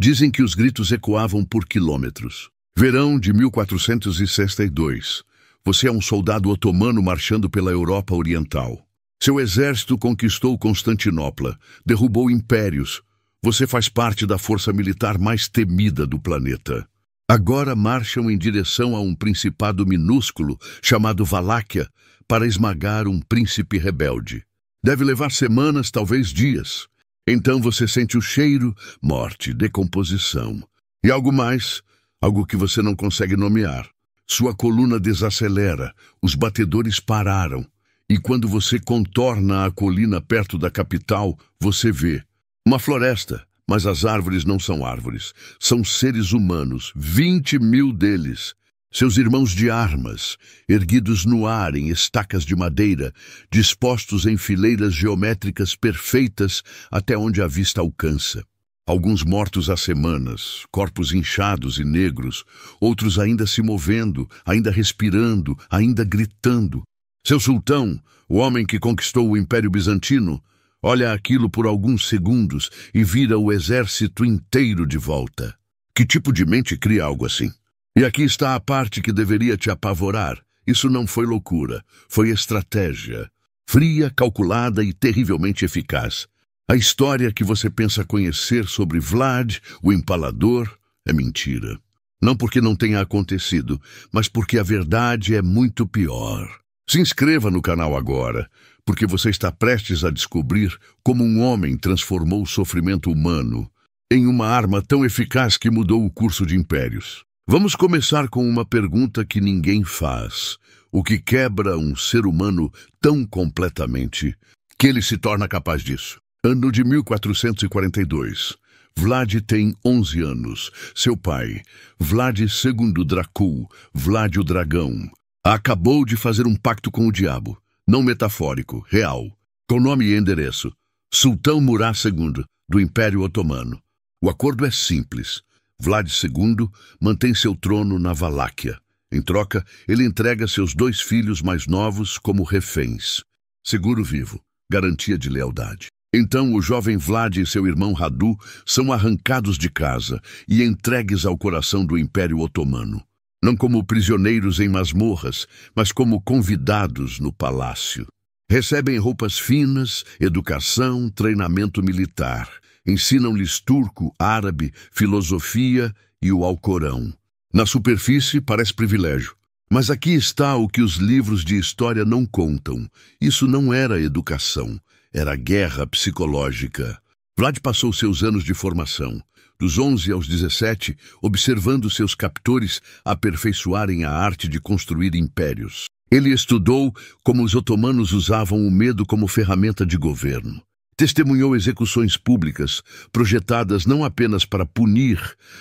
Dizem que os gritos ecoavam por quilômetros. Verão de 1462. Você é um soldado otomano marchando pela Europa Oriental. Seu exército conquistou Constantinopla, derrubou impérios. Você faz parte da força militar mais temida do planeta. Agora marcham em direção a um principado minúsculo chamado Valáquia para esmagar um príncipe rebelde. Deve levar semanas, talvez dias. Então você sente o cheiro, morte, decomposição. E algo mais, algo que você não consegue nomear. Sua coluna desacelera, os batedores pararam. E quando você contorna a colina perto da capital, você vê uma floresta, mas as árvores não são árvores. São seres humanos, 20.000 deles. Seus irmãos de armas, erguidos no ar em estacas de madeira, dispostos em fileiras geométricas perfeitas até onde a vista alcança. Alguns mortos há semanas, corpos inchados e negros, outros ainda se movendo, ainda respirando, ainda gritando. Seu sultão, o homem que conquistou o Império Bizantino, olha aquilo por alguns segundos e vira o exército inteiro de volta. Que tipo de mente cria algo assim? E aqui está a parte que deveria te apavorar. Isso não foi loucura, foi estratégia. Fria, calculada e terrivelmente eficaz. A história que você pensa conhecer sobre Vlad, o Empalador, é mentira. Não porque não tenha acontecido, mas porque a verdade é muito pior. Se inscreva no canal agora, porque você está prestes a descobrir como um homem transformou o sofrimento humano em uma arma tão eficaz que mudou o curso de impérios. Vamos começar com uma pergunta que ninguém faz. O que quebra um ser humano tão completamente que ele se torna capaz disso? Ano de 1442. Vlad tem 11 anos. Seu pai, Vlad II Dracul, Vlad o Dragão, acabou de fazer um pacto com o diabo, não metafórico, real, com nome e endereço, Sultão Murad II, do Império Otomano. O acordo é simples. Vlad II mantém seu trono na Valáquia. Em troca, ele entrega seus 2 filhos mais novos como reféns. Seguro vivo, garantia de lealdade. Então o jovem Vlad e seu irmão Radu são arrancados de casa e entregues ao coração do Império Otomano. Não como prisioneiros em masmorras, mas como convidados no palácio. Recebem roupas finas, educação, treinamento militar. Ensinam-lhes turco, árabe, filosofia e o Alcorão. Na superfície parece privilégio. Mas aqui está o que os livros de história não contam. Isso não era educação, era guerra psicológica. Vlad passou seus anos de formação, dos 11 aos 17, observando seus captores aperfeiçoarem a arte de construir impérios. Ele estudou como os otomanos usavam o medo como ferramenta de governo. Testemunhou execuções públicas, projetadas não apenas para punir,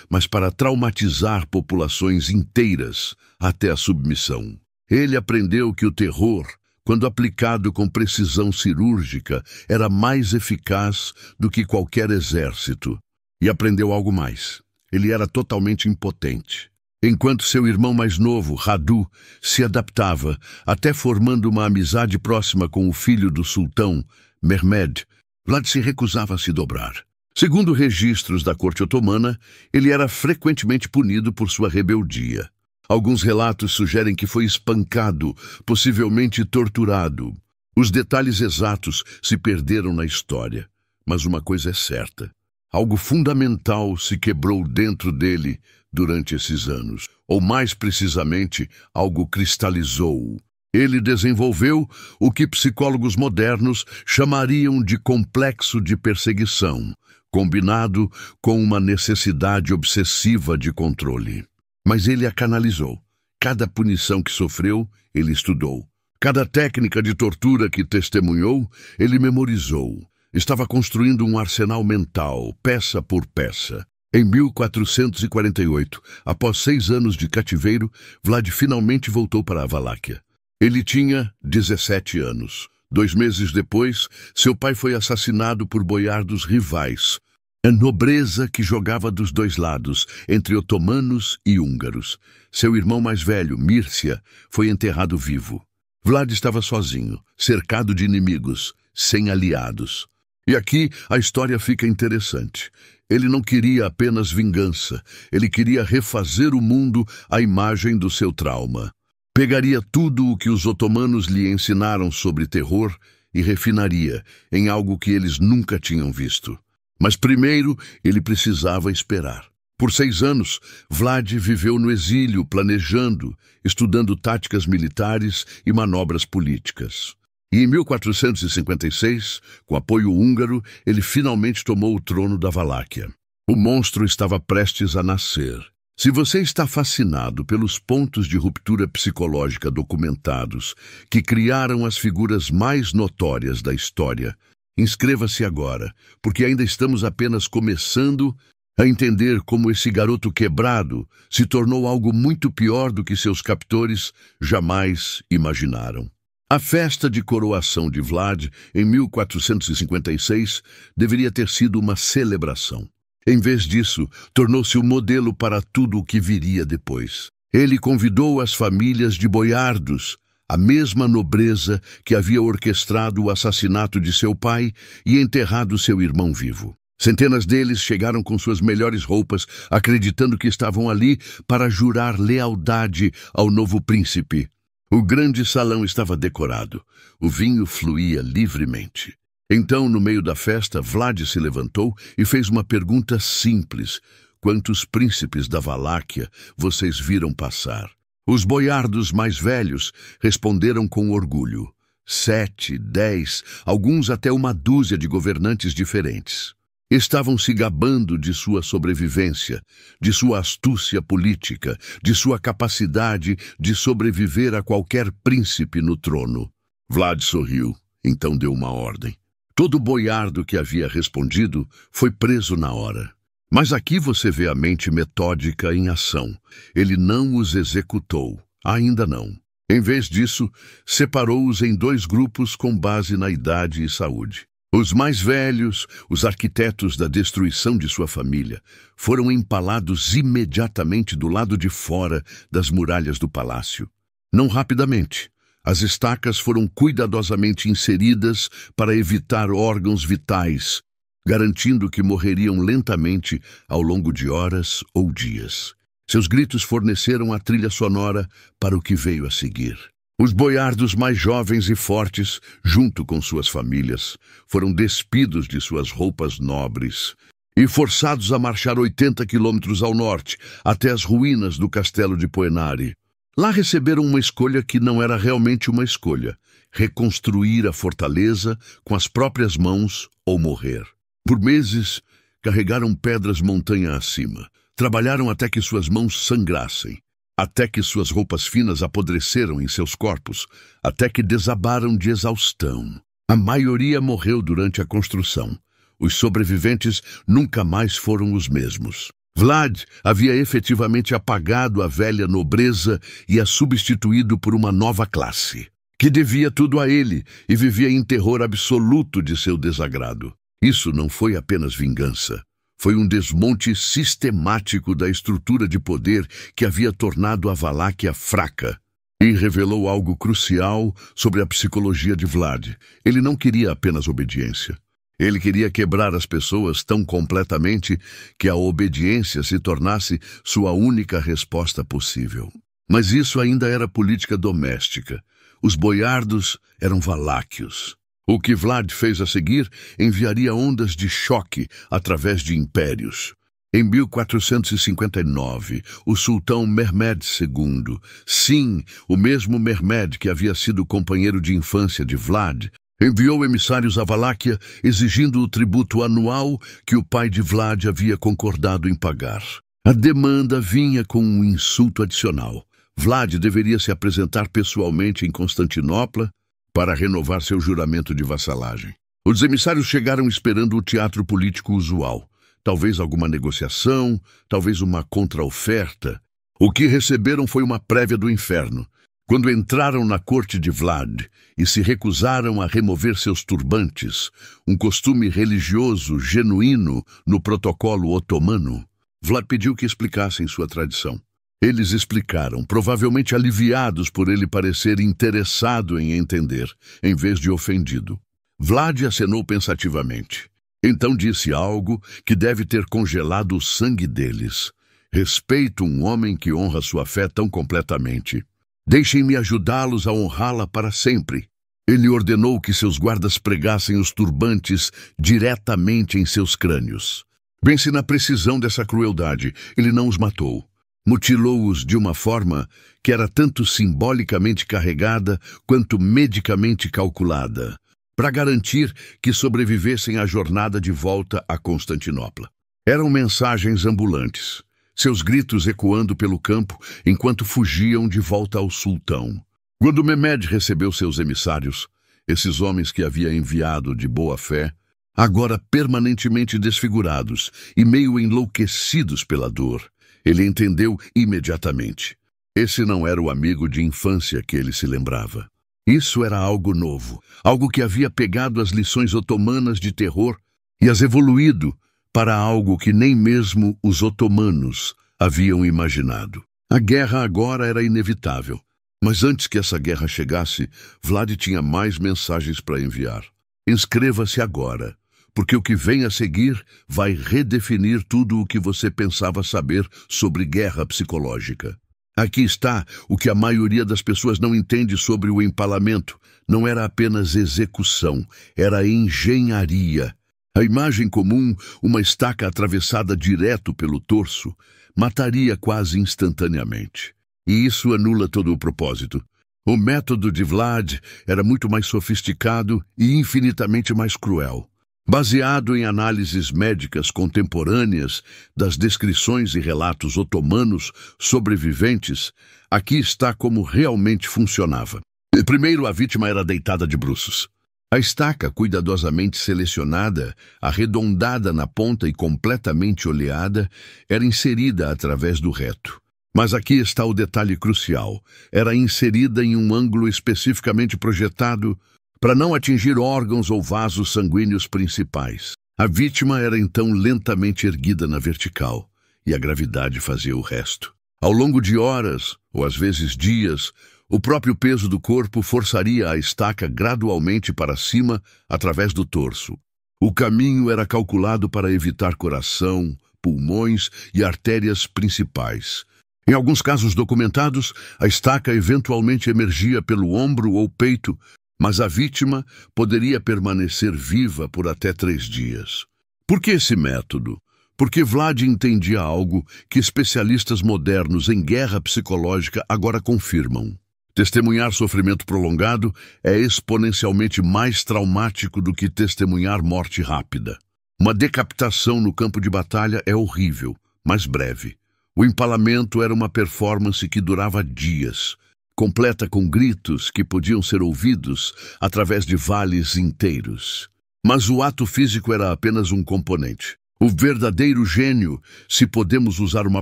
mas para traumatizar populações inteiras até a submissão. Ele aprendeu que o terror, quando aplicado com precisão cirúrgica, era mais eficaz do que qualquer exército. E aprendeu algo mais. Ele era totalmente impotente. Enquanto seu irmão mais novo, Radu, se adaptava, até formando uma amizade próxima com o filho do sultão, Mehmed, Vlad se recusava a se dobrar. Segundo registros da corte otomana, ele era frequentemente punido por sua rebeldia. Alguns relatos sugerem que foi espancado, possivelmente torturado. Os detalhes exatos se perderam na história. Mas uma coisa é certa. Algo fundamental se quebrou dentro dele durante esses anos. Ou mais precisamente, algo cristalizou. Ele desenvolveu o que psicólogos modernos chamariam de complexo de perseguição, combinado com uma necessidade obsessiva de controle. Mas ele a canalizou. Cada punição que sofreu, ele estudou. Cada técnica de tortura que testemunhou, ele memorizou. Estava construindo um arsenal mental, peça por peça. Em 1448, após 6 anos de cativeiro, Vlad finalmente voltou para a Valáquia. Ele tinha 17 anos. 2 meses depois, seu pai foi assassinado por boiardos rivais. A nobreza que jogava dos 2 lados, entre otomanos e húngaros. Seu irmão mais velho, Mircea, foi enterrado vivo. Vlad estava sozinho, cercado de inimigos, sem aliados. E aqui a história fica interessante. Ele não queria apenas vingança, ele queria refazer o mundo à imagem do seu trauma. Pegaria tudo o que os otomanos lhe ensinaram sobre terror e refinaria em algo que eles nunca tinham visto. Mas primeiro ele precisava esperar. Por 6 anos, Vlad viveu no exílio, planejando, estudando táticas militares e manobras políticas. E em 1456, com apoio húngaro, ele finalmente tomou o trono da Valáquia. O monstro estava prestes a nascer. Se você está fascinado pelos pontos de ruptura psicológica documentados que criaram as figuras mais notórias da história, inscreva-se agora, porque ainda estamos apenas começando a entender como esse garoto quebrado se tornou algo muito pior do que seus captores jamais imaginaram. A festa de coroação de Vlad, em 1456, deveria ter sido uma celebração. Em vez disso, tornou-se o modelo para tudo o que viria depois. Ele convidou as famílias de boiardos, a mesma nobreza que havia orquestrado o assassinato de seu pai e enterrado seu irmão vivo. Centenas deles chegaram com suas melhores roupas, acreditando que estavam ali para jurar lealdade ao novo príncipe. O grande salão estava decorado. O vinho fluía livremente. Então, no meio da festa, Vlad se levantou e fez uma pergunta simples. Quantos príncipes da Valáquia vocês viram passar? Os boiardos mais velhos responderam com orgulho. 7, 10, alguns até uma dúzia de governantes diferentes. Estavam se gabando de sua sobrevivência, de sua astúcia política, de sua capacidade de sobreviver a qualquer príncipe no trono. Vlad sorriu, então deu uma ordem. Todo boiardo que havia respondido foi preso na hora. Mas aqui você vê a mente metódica em ação. Ele não os executou, ainda não. Em vez disso, separou-os em 2 grupos com base na idade e saúde. Os mais velhos, os arquitetos da destruição de sua família, foram empalados imediatamente do lado de fora das muralhas do palácio. Não rapidamente. As estacas foram cuidadosamente inseridas para evitar órgãos vitais, garantindo que morreriam lentamente ao longo de horas ou dias. Seus gritos forneceram a trilha sonora para o que veio a seguir. Os boiardos mais jovens e fortes, junto com suas famílias, foram despidos de suas roupas nobres e forçados a marchar 80 quilômetros ao norte, até as ruínas do castelo de Poenari. Lá receberam uma escolha que não era realmente uma escolha: reconstruir a fortaleza com as próprias mãos ou morrer. Por meses, carregaram pedras montanha acima. Trabalharam até que suas mãos sangrassem, até que suas roupas finas apodreceram em seus corpos, até que desabaram de exaustão. A maioria morreu durante a construção. Os sobreviventes nunca mais foram os mesmos. Vlad havia efetivamente apagado a velha nobreza e a substituído por uma nova classe, que devia tudo a ele e vivia em terror absoluto de seu desagrado. Isso não foi apenas vingança. Foi um desmonte sistemático da estrutura de poder que havia tornado a Valáquia fraca. E revelou algo crucial sobre a psicologia de Vlad. Ele não queria apenas obediência. Ele queria quebrar as pessoas tão completamente que a obediência se tornasse sua única resposta possível. Mas isso ainda era política doméstica. Os boiardos eram valáquios. O que Vlad fez a seguir enviaria ondas de choque através de impérios. Em 1459, o sultão Mehmed II, sim, o mesmo Mehmed que havia sido companheiro de infância de Vlad, enviou emissários à Valáquia exigindo o tributo anual que o pai de Vlad havia concordado em pagar. A demanda vinha com um insulto adicional. Vlad deveria se apresentar pessoalmente em Constantinopla para renovar seu juramento de vassalagem. Os emissários chegaram esperando o teatro político usual. Talvez alguma negociação, talvez uma contraoferta. O que receberam foi uma prévia do inferno. Quando entraram na corte de Vlad e se recusaram a remover seus turbantes, um costume religioso genuíno no protocolo otomano, Vlad pediu que explicassem sua tradição. Eles explicaram, provavelmente aliviados por ele parecer interessado em entender, em vez de ofendido. Vlad acenou pensativamente. Então disse algo que deve ter congelado o sangue deles. Respeito um homem que honra sua fé tão completamente. Deixem-me ajudá-los a honrá-la para sempre. Ele ordenou que seus guardas pregassem os turbantes diretamente em seus crânios. Pense na precisão dessa crueldade. Ele não os matou. Mutilou-os de uma forma que era tanto simbolicamente carregada quanto medicamente calculada, para garantir que sobrevivessem à jornada de volta a Constantinopla. Eram mensagens ambulantes, seus gritos ecoando pelo campo enquanto fugiam de volta ao sultão. Quando Mehmed recebeu seus emissários, esses homens que havia enviado de boa fé, agora permanentemente desfigurados e meio enlouquecidos pela dor, ele entendeu imediatamente. Esse não era o amigo de infância que ele se lembrava. Isso era algo novo, algo que havia pegado as lições otomanas de terror e as evoluído para algo que nem mesmo os otomanos haviam imaginado. A guerra agora era inevitável, mas antes que essa guerra chegasse, Vlad tinha mais mensagens para enviar. Inscreva-se agora, porque o que vem a seguir vai redefinir tudo o que você pensava saber sobre guerra psicológica. Aqui está o que a maioria das pessoas não entende sobre o empalamento. Não era apenas execução, era engenharia. A imagem comum, uma estaca atravessada direto pelo torso, mataria quase instantaneamente. E isso anula todo o propósito. O método de Vlad era muito mais sofisticado e infinitamente mais cruel. Baseado em análises médicas contemporâneas das descrições e relatos otomanos sobreviventes, aqui está como realmente funcionava. Primeiro, a vítima era deitada de bruços. A estaca, cuidadosamente selecionada, arredondada na ponta e completamente oleada, era inserida através do reto. Mas aqui está o detalhe crucial. Era inserida em um ângulo especificamente projetado para não atingir órgãos ou vasos sanguíneos principais. A vítima era então lentamente erguida na vertical, e a gravidade fazia o resto. Ao longo de horas, ou às vezes dias, o próprio peso do corpo forçaria a estaca gradualmente para cima através do torso. O caminho era calculado para evitar coração, pulmões e artérias principais. Em alguns casos documentados, a estaca eventualmente emergia pelo ombro ou peito, mas a vítima poderia permanecer viva por até 3 dias. Por que esse método? Porque Vlad entendia algo que especialistas modernos em guerra psicológica agora confirmam. Testemunhar sofrimento prolongado é exponencialmente mais traumático do que testemunhar morte rápida. Uma decapitação no campo de batalha é horrível, mas breve. O empalamento era uma performance que durava dias, completa com gritos que podiam ser ouvidos através de vales inteiros. Mas o ato físico era apenas um componente. O verdadeiro gênio, se podemos usar uma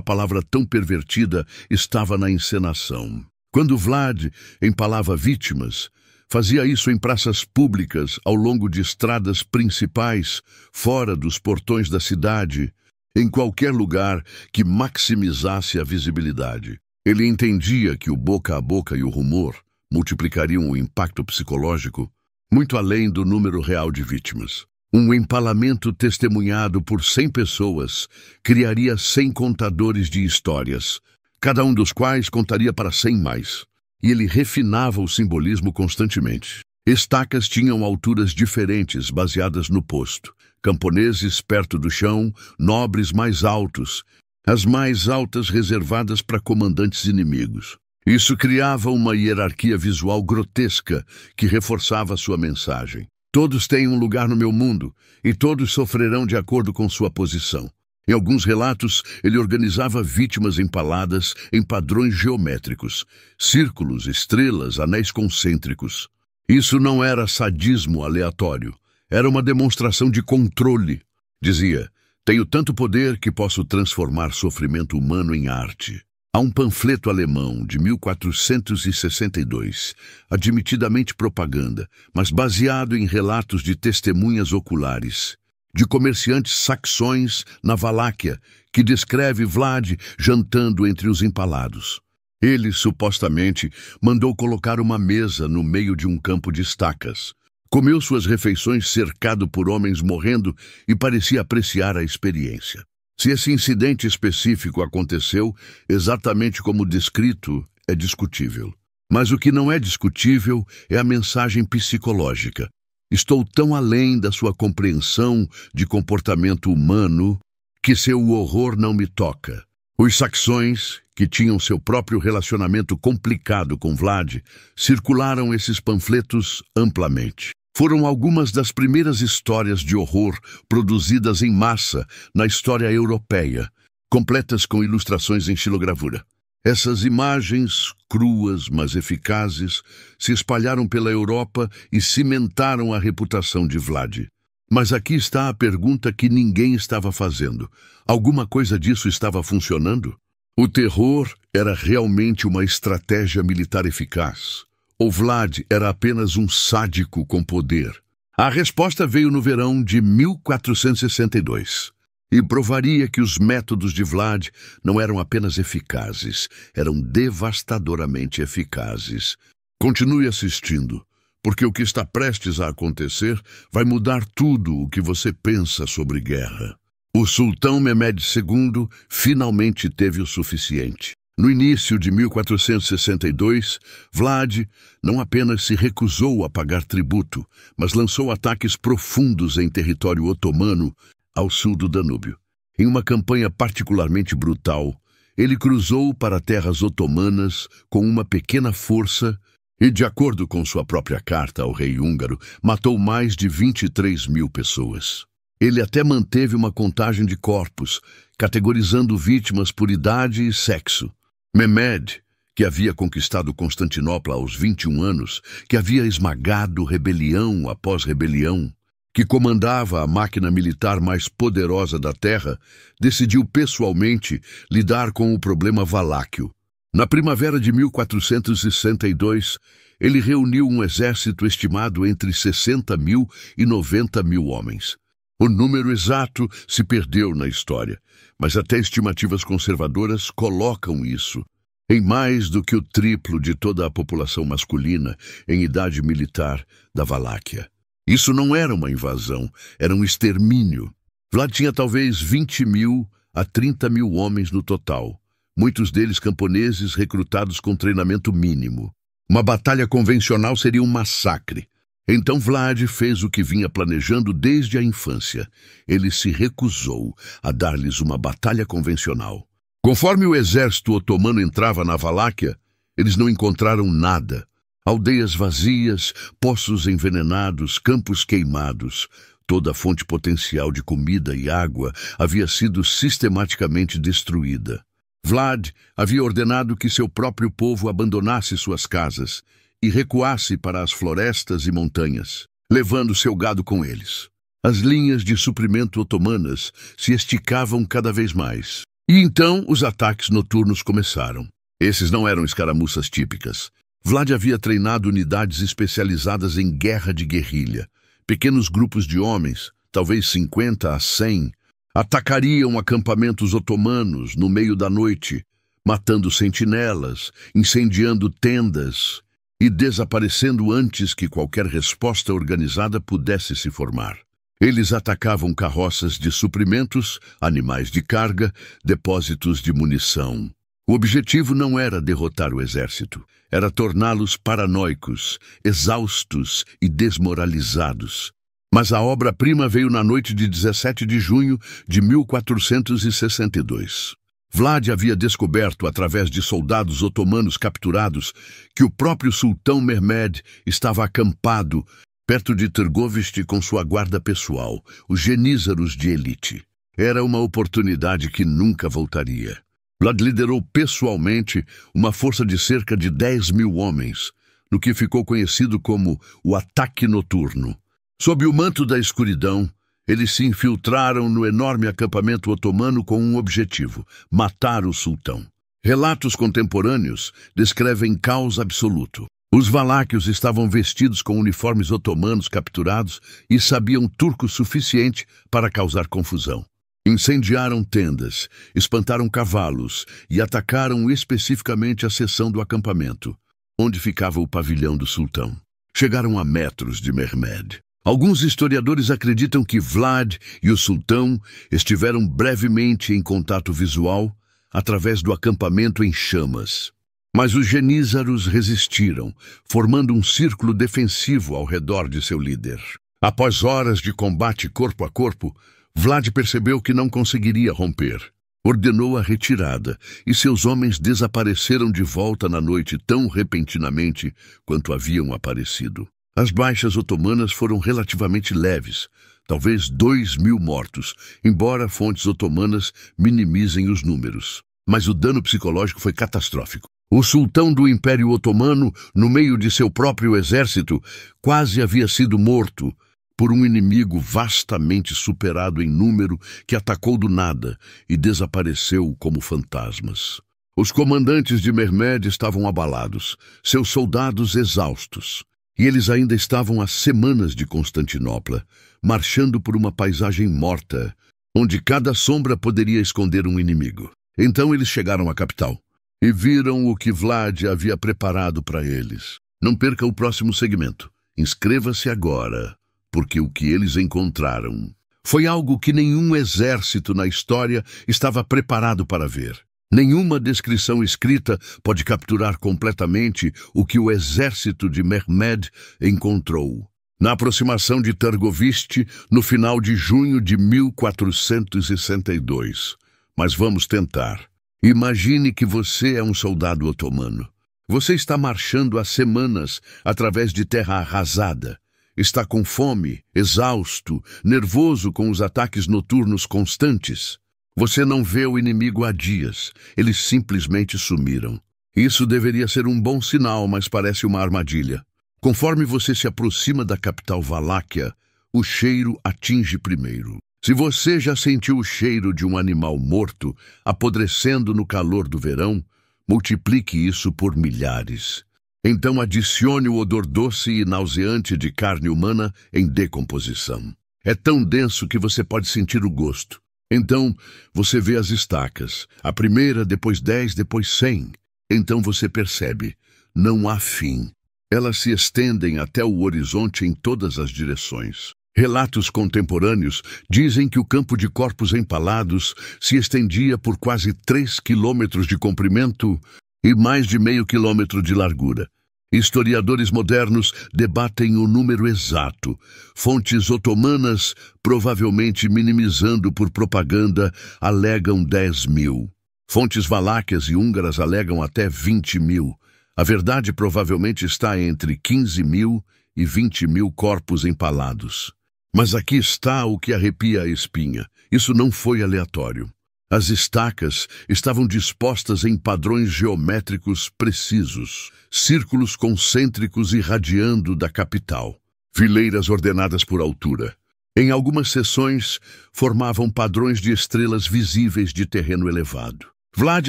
palavra tão pervertida, estava na encenação. Quando Vlad empalava vítimas, fazia isso em praças públicas, ao longo de estradas principais, fora dos portões da cidade, em qualquer lugar que maximizasse a visibilidade. Ele entendia que o boca a boca e o rumor multiplicariam o impacto psicológico muito além do número real de vítimas. Um empalamento testemunhado por 100 pessoas criaria 100 contadores de histórias, cada um dos quais contaria para 100 mais. E ele refinava o simbolismo constantemente. Estacas tinham alturas diferentes baseadas no posto. Camponeses perto do chão, nobres mais altos, as mais altas reservadas para comandantes inimigos. Isso criava uma hierarquia visual grotesca que reforçava sua mensagem. Todos têm um lugar no meu mundo, e todos sofrerão de acordo com sua posição. Em alguns relatos, ele organizava vítimas empaladas em padrões geométricos, círculos, estrelas, anéis concêntricos. Isso não era sadismo aleatório, era uma demonstração de controle. Dizia: tenho tanto poder que posso transformar sofrimento humano em arte. Há um panfleto alemão de 1462, admitidamente propaganda, mas baseado em relatos de testemunhas oculares, de comerciantes saxões na Valáquia, que descreve Vlad jantando entre os empalados. Ele, supostamente, mandou colocar uma mesa no meio de um campo de estacas. Comeu suas refeições cercado por homens morrendo e parecia apreciar a experiência. Se esse incidente específico aconteceu exatamente como descrito, é discutível. Mas o que não é discutível é a mensagem psicológica. Estou tão além da sua compreensão de comportamento humano que seu horror não me toca. Os saxões, que tinham seu próprio relacionamento complicado com Vlad, circularam esses panfletos amplamente. Foram algumas das primeiras histórias de horror produzidas em massa na história europeia, completas com ilustrações em xilogravura. Essas imagens, cruas mas eficazes, se espalharam pela Europa e cimentaram a reputação de Vlad. Mas aqui está a pergunta que ninguém estava fazendo. Alguma coisa disso estava funcionando? O terror era realmente uma estratégia militar eficaz? Ou Vlad era apenas um sádico com poder? A resposta veio no verão de 1462. E provaria que os métodos de Vlad não eram apenas eficazes, eram devastadoramente eficazes. Continue assistindo, porque o que está prestes a acontecer vai mudar tudo o que você pensa sobre guerra. O sultão Mehmed II finalmente teve o suficiente. No início de 1462, Vlad não apenas se recusou a pagar tributo, mas lançou ataques profundos em território otomano ao sul do Danúbio. Em uma campanha particularmente brutal, ele cruzou para terras otomanas com uma pequena força e, de acordo com sua própria carta ao rei húngaro, matou mais de 23 mil pessoas. Ele até manteve uma contagem de corpos, categorizando vítimas por idade e sexo. Mehmed, que havia conquistado Constantinopla aos 21 anos, que havia esmagado rebelião após rebelião, que comandava a máquina militar mais poderosa da Terra, decidiu pessoalmente lidar com o problema valáquio. Na primavera de 1462, ele reuniu um exército estimado entre 60 mil e 90 mil homens. O número exato se perdeu na história, mas até estimativas conservadoras colocam isso em mais do que o triplo de toda a população masculina em idade militar da Valáquia. Isso não era uma invasão, era um extermínio. Vlad tinha talvez 20 mil a 30 mil homens no total, muitos deles camponeses recrutados com treinamento mínimo. Uma batalha convencional seria um massacre. Então Vlad fez o que vinha planejando desde a infância. Ele se recusou a dar-lhes uma batalha convencional. Conforme o exército otomano entrava na Valáquia, eles não encontraram nada. Aldeias vazias, poços envenenados, campos queimados. Toda a fonte potencial de comida e água havia sido sistematicamente destruída. Vlad havia ordenado que seu próprio povo abandonasse suas casas e recuasse para as florestas e montanhas, levando seu gado com eles. As linhas de suprimento otomanas se esticavam cada vez mais. E então os ataques noturnos começaram. Esses não eram escaramuças típicas. Vlad havia treinado unidades especializadas em guerra de guerrilha. Pequenos grupos de homens, talvez 50 a 100, atacariam acampamentos otomanos no meio da noite, matando sentinelas, incendiando tendas e desaparecendo antes que qualquer resposta organizada pudesse se formar. Eles atacavam carroças de suprimentos, animais de carga, depósitos de munição. O objetivo não era derrotar o exército, era torná-los paranoicos, exaustos e desmoralizados. Mas a obra-prima veio na noite de 17 de junho de 1462. Vlad havia descoberto, através de soldados otomanos capturados, que o próprio sultão Mehmed estava acampado perto de Târgoviște com sua guarda pessoal, os genízaros de elite. Era uma oportunidade que nunca voltaria. Vlad liderou pessoalmente uma força de cerca de 10 mil homens, no que ficou conhecido como o Ataque Noturno. Sob o manto da escuridão, eles se infiltraram no enorme acampamento otomano com um objetivo: matar o sultão. Relatos contemporâneos descrevem caos absoluto. Os valáquios estavam vestidos com uniformes otomanos capturados e sabiam turco suficiente para causar confusão. Incendiaram tendas, espantaram cavalos e atacaram especificamente a seção do acampamento, onde ficava o pavilhão do sultão. chegaram a metros de Mehmed. Alguns historiadores acreditam que Vlad e o sultão estiveram brevemente em contato visual através do acampamento em chamas. Mas os genízaros resistiram, formando um círculo defensivo ao redor de seu líder. Após horas de combate corpo a corpo, Vlad percebeu que não conseguiria romper. Ordenou a retirada, e seus homens desapareceram de volta na noite tão repentinamente quanto haviam aparecido. As baixas otomanas foram relativamente leves, talvez 2.000 mortos, embora fontes otomanas minimizem os números. Mas o dano psicológico foi catastrófico. O sultão do Império Otomano, no meio de seu próprio exército, quase havia sido morto por um inimigo vastamente superado em número que atacou do nada e desapareceu como fantasmas. Os comandantes de Mehmed estavam abalados, seus soldados exaustos, e eles ainda estavam a semanas de Constantinopla, marchando por uma paisagem morta, onde cada sombra poderia esconder um inimigo. Então eles chegaram à capital e viram o que Vlad havia preparado para eles. Não perca o próximo segmento. Inscreva-se agora, porque o que eles encontraram foi algo que nenhum exército na história estava preparado para ver. Nenhuma descrição escrita pode capturar completamente o que o exército de Mehmed encontrou na aproximação de Targoviste no final de junho de 1462. Mas vamos tentar. Imagine que você é um soldado otomano. Você está marchando há semanas através de terra arrasada. Está com fome, exausto, nervoso com os ataques noturnos constantes. Você não vê o inimigo há dias. Eles simplesmente sumiram. Isso deveria ser um bom sinal, mas parece uma armadilha. Conforme você se aproxima da capital Valáquia, o cheiro atinge primeiro. Se você já sentiu o cheiro de um animal morto, apodrecendo no calor do verão, multiplique isso por milhares. Então adicione o odor doce e nauseante de carne humana em decomposição. É tão denso que você pode sentir o gosto. Então você vê as estacas, a primeira, depois 10, depois 100. Então você percebe, não há fim. Elas se estendem até o horizonte em todas as direções. Relatos contemporâneos dizem que o campo de corpos empalados se estendia por quase 3 quilômetros de comprimento e mais de meio quilômetro de largura. Historiadores modernos debatem o número exato. Fontes otomanas, provavelmente minimizando por propaganda, alegam 10.000. Fontes valáquias e húngaras alegam até 20.000. A verdade provavelmente está entre 15.000 e 20.000 corpos empalados. Mas aqui está o que arrepia a espinha. Isso não foi aleatório. As estacas estavam dispostas em padrões geométricos precisos, círculos concêntricos irradiando da capital, fileiras ordenadas por altura. Em algumas seções, formavam padrões de estrelas visíveis de terreno elevado. Vlad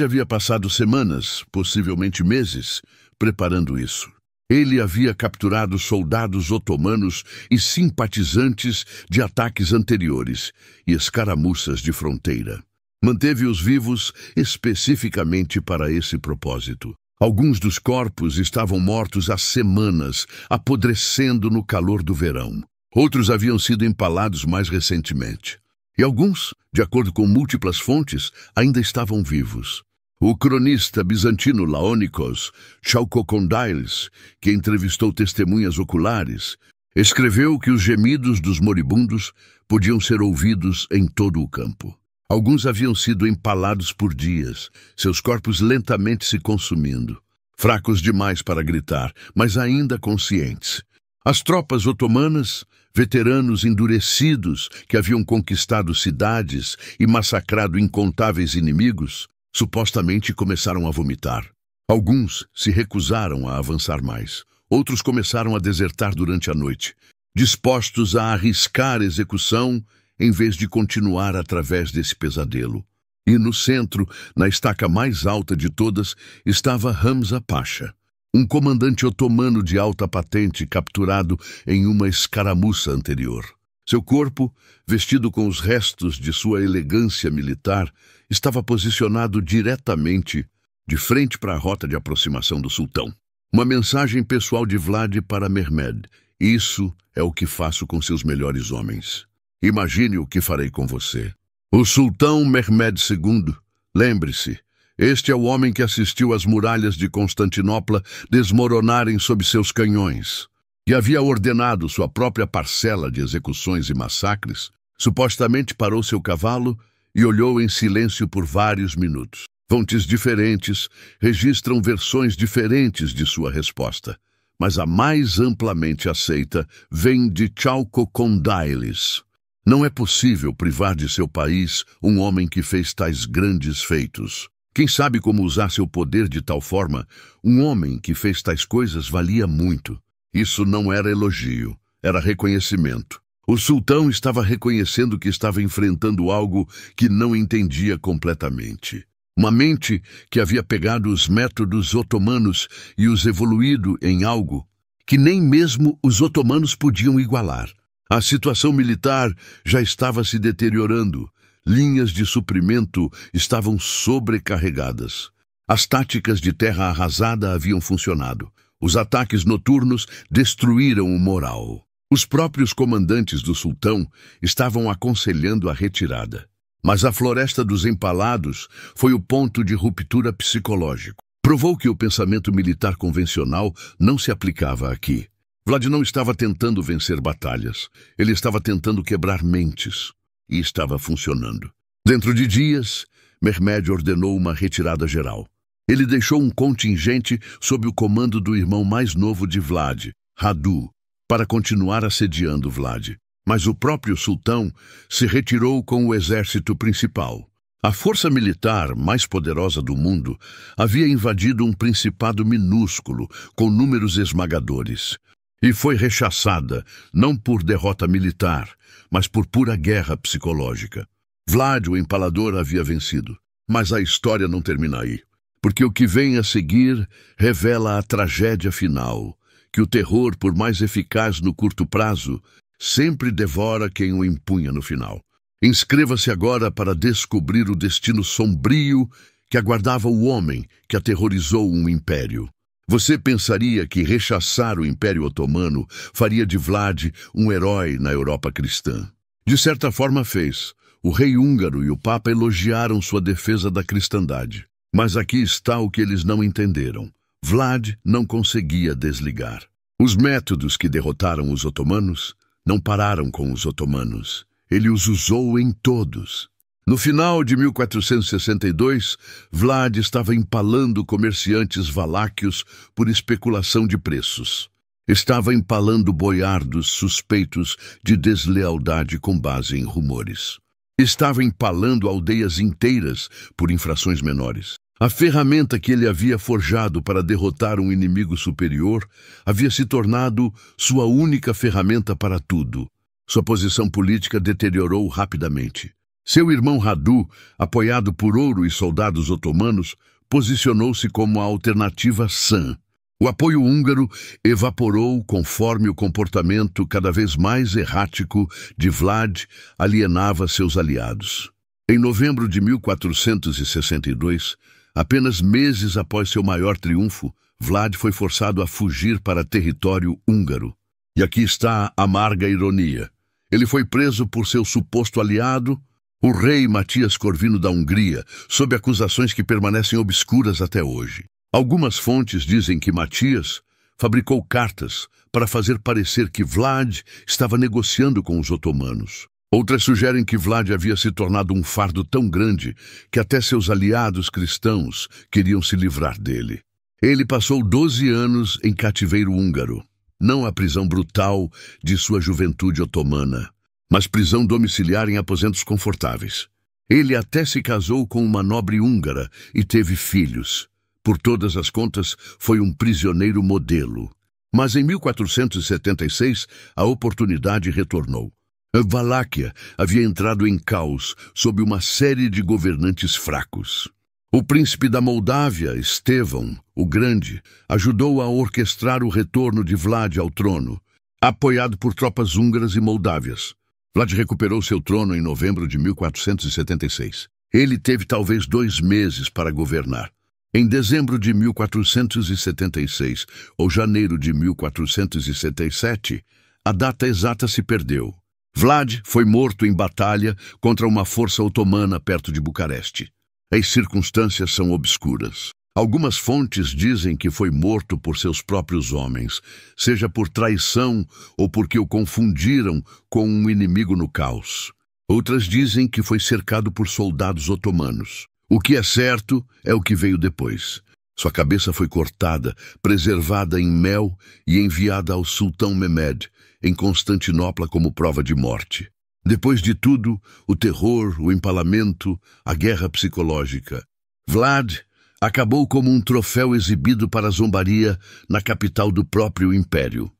havia passado semanas, possivelmente meses, preparando isso. Ele havia capturado soldados otomanos e simpatizantes de ataques anteriores e escaramuças de fronteira. Manteve-os vivos especificamente para esse propósito. Alguns dos corpos estavam mortos há semanas, apodrecendo no calor do verão. Outros haviam sido empalados mais recentemente. E alguns, de acordo com múltiplas fontes, ainda estavam vivos. O cronista bizantino Laonikos Chalkokondyles, que entrevistou testemunhas oculares, escreveu que os gemidos dos moribundos podiam ser ouvidos em todo o campo. Alguns haviam sido empalados por dias, seus corpos lentamente se consumindo, fracos demais para gritar, mas ainda conscientes. As tropas otomanas, veteranos endurecidos que haviam conquistado cidades e massacrado incontáveis inimigos, supostamente começaram a vomitar. Alguns se recusaram a avançar mais. Outros começaram a desertar durante a noite, dispostos a arriscar execução em vez de continuar através desse pesadelo. E no centro, na estaca mais alta de todas, estava Hamza Pasha, um comandante otomano de alta patente capturado em uma escaramuça anterior. Seu corpo, vestido com os restos de sua elegância militar, estava posicionado diretamente de frente para a rota de aproximação do sultão. Uma mensagem pessoal de Vlad para Mehmed. Isso é o que faço com seus melhores homens. Imagine o que farei com você. O sultão Mehmed II. Lembre-se, este é o homem que assistiu as muralhas de Constantinopla desmoronarem sob seus canhões, e havia ordenado sua própria parcela de execuções e massacres. Supostamente parou seu cavalo e olhou em silêncio por vários minutos. Fontes diferentes registram versões diferentes de sua resposta, mas a mais amplamente aceita vem de Chalcocondailes. Não é possível privar de seu país um homem que fez tais grandes feitos. Quem sabe como usar seu poder de tal forma? Um homem que fez tais coisas valia muito. Isso não era elogio, era reconhecimento. O sultão estava reconhecendo que estava enfrentando algo que não entendia completamente. Uma mente que havia pegado os métodos otomanos e os evoluído em algo que nem mesmo os otomanos podiam igualar. A situação militar já estava se deteriorando. Linhas de suprimento estavam sobrecarregadas. As táticas de terra arrasada haviam funcionado. Os ataques noturnos destruíram o moral. Os próprios comandantes do sultão estavam aconselhando a retirada. Mas a Floresta dos Empalados foi o ponto de ruptura psicológico. Provou que o pensamento militar convencional não se aplicava aqui. Vlad não estava tentando vencer batalhas. Ele estava tentando quebrar mentes. E estava funcionando. Dentro de dias, Mehmed ordenou uma retirada geral. Ele deixou um contingente sob o comando do irmão mais novo de Vlad, Radu, para continuar assediando Vlad. Mas o próprio sultão se retirou com o exército principal. A força militar mais poderosa do mundo havia invadido um principado minúsculo, com números esmagadores, e foi rechaçada, não por derrota militar, mas por pura guerra psicológica. Vlad, o empalador, havia vencido. Mas a história não termina aí, porque o que vem a seguir revela a tragédia final, que o terror, por mais eficaz no curto prazo, sempre devora quem o empunha no final. Inscreva-se agora para descobrir o destino sombrio que aguardava o homem que aterrorizou um império. Você pensaria que rechaçar o Império Otomano faria de Vlad um herói na Europa cristã. De certa forma fez. O rei húngaro e o Papa elogiaram sua defesa da cristandade. Mas aqui está o que eles não entenderam. Vlad não conseguia desligar. Os métodos que derrotaram os otomanos não pararam com os otomanos. Ele os usou em todos. No final de 1462, Vlad estava empalando comerciantes valáquios por especulação de preços. Estava empalando boiardos suspeitos de deslealdade com base em rumores. Estava empalando aldeias inteiras por infrações menores. A ferramenta que ele havia forjado para derrotar um inimigo superior havia se tornado sua única ferramenta para tudo. Sua posição política deteriorou rapidamente. Seu irmão Radu, apoiado por ouro e soldados otomanos, posicionou-se como a alternativa sã. O apoio húngaro evaporou conforme o comportamento cada vez mais errático de Vlad alienava seus aliados. Em novembro de 1462, apenas meses após seu maior triunfo, Vlad foi forçado a fugir para território húngaro. E aqui está a amarga ironia. Ele foi preso por seu suposto aliado, o rei Matias Corvino da Hungria, sob acusações que permanecem obscuras até hoje. Algumas fontes dizem que Matias fabricou cartas para fazer parecer que Vlad estava negociando com os otomanos. Outras sugerem que Vlad havia se tornado um fardo tão grande que até seus aliados cristãos queriam se livrar dele. Ele passou 12 anos em cativeiro húngaro. Não a prisão brutal de sua juventude otomana, mas prisão domiciliar em aposentos confortáveis. Ele até se casou com uma nobre húngara e teve filhos. Por todas as contas, foi um prisioneiro modelo. Mas em 1476, a oportunidade retornou. A Valáquia havia entrado em caos sob uma série de governantes fracos. O príncipe da Moldávia, Estevão, o Grande, ajudou a orquestrar o retorno de Vlad ao trono, apoiado por tropas húngaras e moldávias. Vlad recuperou seu trono em novembro de 1476. Ele teve talvez 2 meses para governar. Em dezembro de 1476 ou janeiro de 1477, a data exata se perdeu. Vlad foi morto em batalha contra uma força otomana perto de Bucareste. As circunstâncias são obscuras. Algumas fontes dizem que foi morto por seus próprios homens, seja por traição ou porque o confundiram com um inimigo no caos. Outras dizem que foi cercado por soldados otomanos. O que é certo é o que veio depois. Sua cabeça foi cortada, preservada em mel e enviada ao sultão Mehmed, em Constantinopla, como prova de morte. Depois de tudo, o terror, o empalamento, a guerra psicológica. Vlad acabou como um troféu exibido para a zombaria na capital do próprio império,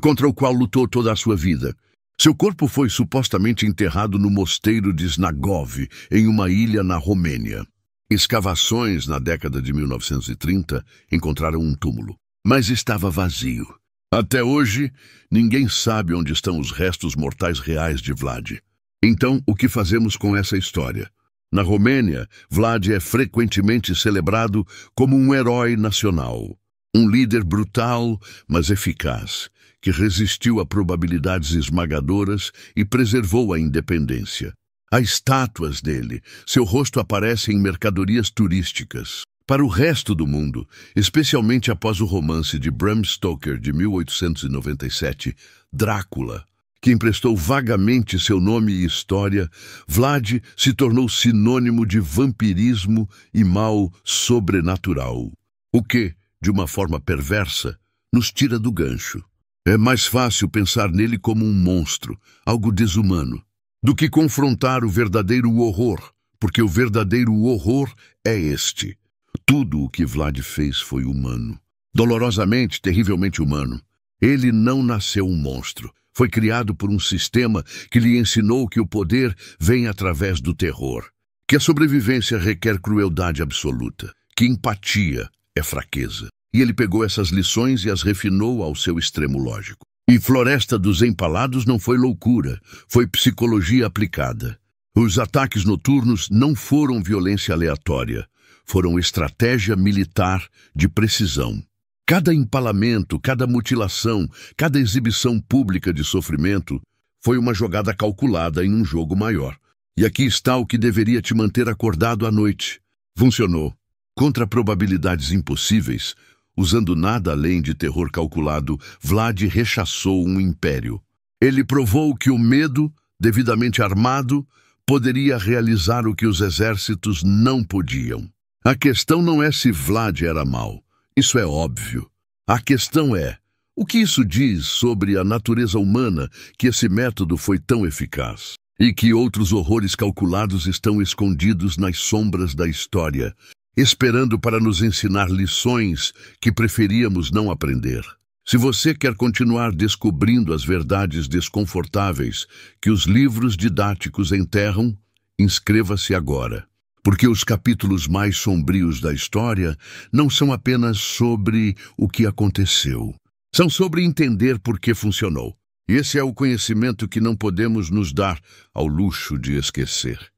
contra o qual lutou toda a sua vida. Seu corpo foi supostamente enterrado no mosteiro de Snagov, em uma ilha na Romênia. Escavações na década de 1930 encontraram um túmulo, mas estava vazio. Até hoje, ninguém sabe onde estão os restos mortais reais de Vlad. Então, o que fazemos com essa história? Na Romênia, Vlad é frequentemente celebrado como um herói nacional. Um líder brutal, mas eficaz, que resistiu a probabilidades esmagadoras e preservou a independência. Há estátuas dele, seu rosto aparece em mercadorias turísticas. Para o resto do mundo, especialmente após o romance de Bram Stoker de 1897, Drácula, que emprestou vagamente seu nome e história, Vlad se tornou sinônimo de vampirismo e mal sobrenatural, o que, de uma forma perversa, nos tira do gancho. É mais fácil pensar nele como um monstro, algo desumano, do que confrontar o verdadeiro horror, porque o verdadeiro horror é este. Tudo o que Vlad fez foi humano, dolorosamente, terrivelmente humano. Ele não nasceu um monstro. Foi criado por um sistema que lhe ensinou que o poder vem através do terror, que a sobrevivência requer crueldade absoluta, que empatia é fraqueza. E ele pegou essas lições e as refinou ao seu extremo lógico. E Floresta dos Empalados não foi loucura, foi psicologia aplicada. Os ataques noturnos não foram violência aleatória, foram estratégia militar de precisão. Cada empalamento, cada mutilação, cada exibição pública de sofrimento foi uma jogada calculada em um jogo maior. E aqui está o que deveria te manter acordado à noite. Funcionou. Contra probabilidades impossíveis, usando nada além de terror calculado, Vlad rechaçou um império. Ele provou que o medo, devidamente armado, poderia realizar o que os exércitos não podiam. A questão não é se Vlad era mau. Isso é óbvio. A questão é, o que isso diz sobre a natureza humana que esse método foi tão eficaz? E que outros horrores calculados estão escondidos nas sombras da história, esperando para nos ensinar lições que preferíamos não aprender. Se você quer continuar descobrindo as verdades desconfortáveis que os livros didáticos enterram, inscreva-se agora. Porque os capítulos mais sombrios da história não são apenas sobre o que aconteceu. São sobre entender por que funcionou. E esse é o conhecimento que não podemos nos dar ao luxo de esquecer.